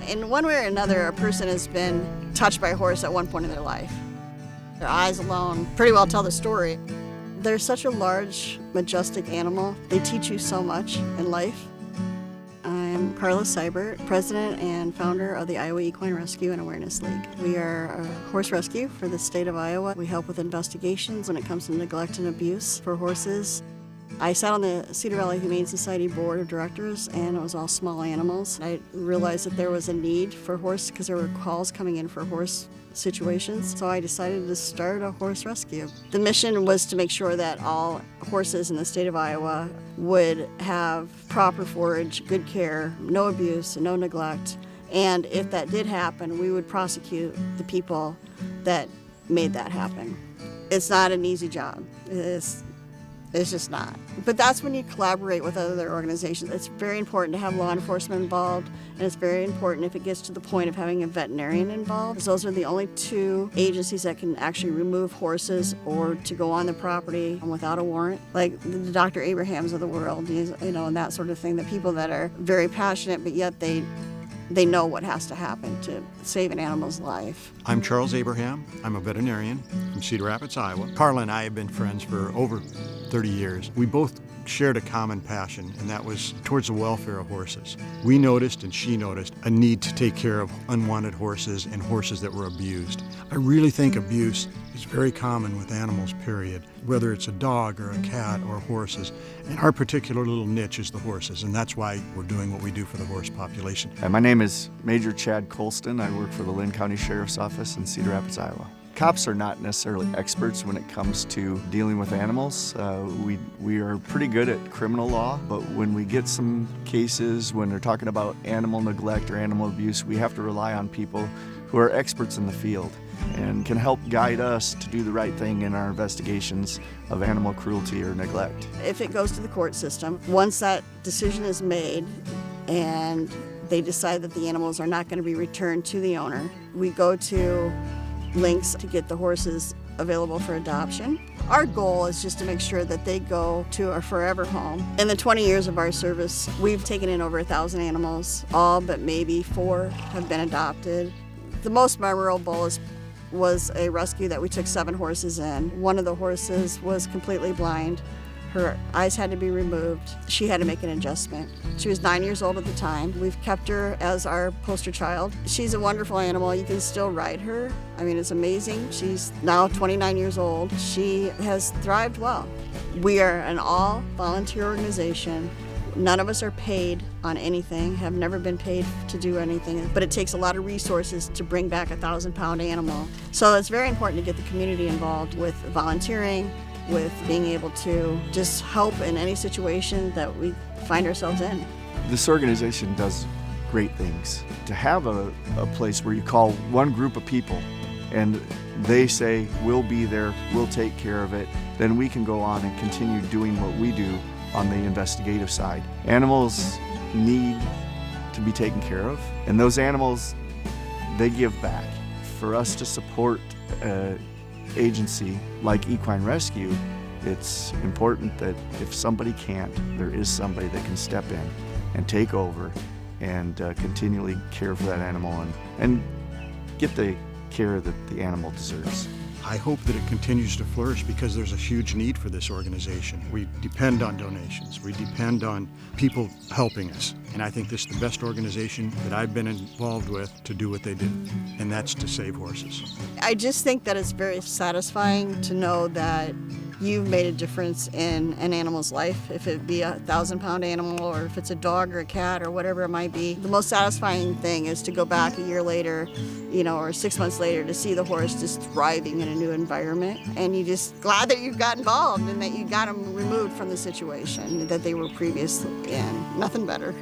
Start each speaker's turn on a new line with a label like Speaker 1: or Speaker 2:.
Speaker 1: In one way or another, a person has been touched by a horse at one point in their life. Their eyes alone pretty well tell the story. They're such a large, majestic animal. They teach you so much in life. I'm Carla Seibert, president and founder of the Iowa Equine Rescue and Awareness League. We are a horse rescue for the state of Iowa. We help with investigations when it comes to neglect and abuse for horses. I sat on the Cedar Valley Humane Society board of directors, and it was all small animals. I realized that there was a need for horse because there were calls coming in for horse situations, so I decided to start a horse rescue. The mission was to make sure that all horses in the state of Iowa would have proper forage, good care, no abuse, no neglect, and if that did happen, we would prosecute the people that made that happen. It's not an easy job. It's just not. But that's when you collaborate with other organizations. It's very important to have law enforcement involved, and it's very important if it gets to the point of having a veterinarian involved, because those are the only two agencies that can actually remove horses or to go on the property without a warrant. Like the Dr. Abrahams of the world, and that sort of thing. The people that are very passionate, but yet they know what has to happen to save an animal's life.
Speaker 2: I'm Charles Abraham. I'm a veterinarian from Cedar Rapids, Iowa. Carla and I have been friends for over 30 years. We both shared a common passion, and that was towards the welfare of horses. We noticed, and she noticed, a need to take care of unwanted horses and horses that were abused. I really think abuse is very common with animals, period, whether it's a dog or a cat or horses. And our particular little niche is the horses, and that's why we're doing what we do for the horse population.
Speaker 3: My name is Major Chad Colston. I work for the Lynn County Sheriff's Office in Cedar Rapids, Iowa. Cops are not necessarily experts when it comes to dealing with animals. We are pretty good at criminal law, but when we get some cases, when they're talking about animal neglect or animal abuse, we have to rely on people who are experts in the field and can help guide us to do the right thing in our investigations of animal cruelty or neglect.
Speaker 1: If it goes to the court system, once that decision is made and they decide that the animals are not going to be returned to the owner, we go to links to get the horses available for adoption. Our goal is just to make sure that they go to a forever home. In the 20 years of our service, we've taken in over 1,000 animals. All but maybe 4 have been adopted. The most memorable was a rescue that we took 7 horses in. One of the horses was completely blind. Her eyes had to be removed. She had to make an adjustment. She was 9 years old at the time. We've kept her as our poster child. She's a wonderful animal. You can still ride her. I mean, it's amazing. She's now 29 years old. She has thrived well. We are an all-volunteer organization. None of us are paid on anything, have never been paid to do anything, but it takes a lot of resources to bring back a 1,000-pound animal. So it's very important to get the community involved with volunteering, with being able to just help in any situation that we find ourselves in.
Speaker 3: This organization does great things. To have a place where you call one group of people and they say, we'll be there, we'll take care of it, then we can go on and continue doing what we do on the investigative side. Animals need to be taken care of, and those animals, they give back. For us to support agency like Equine Rescue, it's important that if somebody can't, there is somebody that can step in and take over and continually care for that animal and get the care that the animal deserves.
Speaker 2: I hope that it continues to flourish because there's a huge need for this organization. We depend on donations. We depend on people helping us. And I think this is the best organization that I've been involved with to do what they did, and that's to save horses.
Speaker 1: I just think that it's very satisfying to know that you've made a difference in an animal's life, if it be a 1,000-pound animal or if it's a dog or a cat or whatever it might be. The most satisfying thing is to go back a year later, or 6 months later to see the horse just thriving in a new environment. And you're just glad that you got involved and that you got them removed from the situation that they were previously in. Nothing better.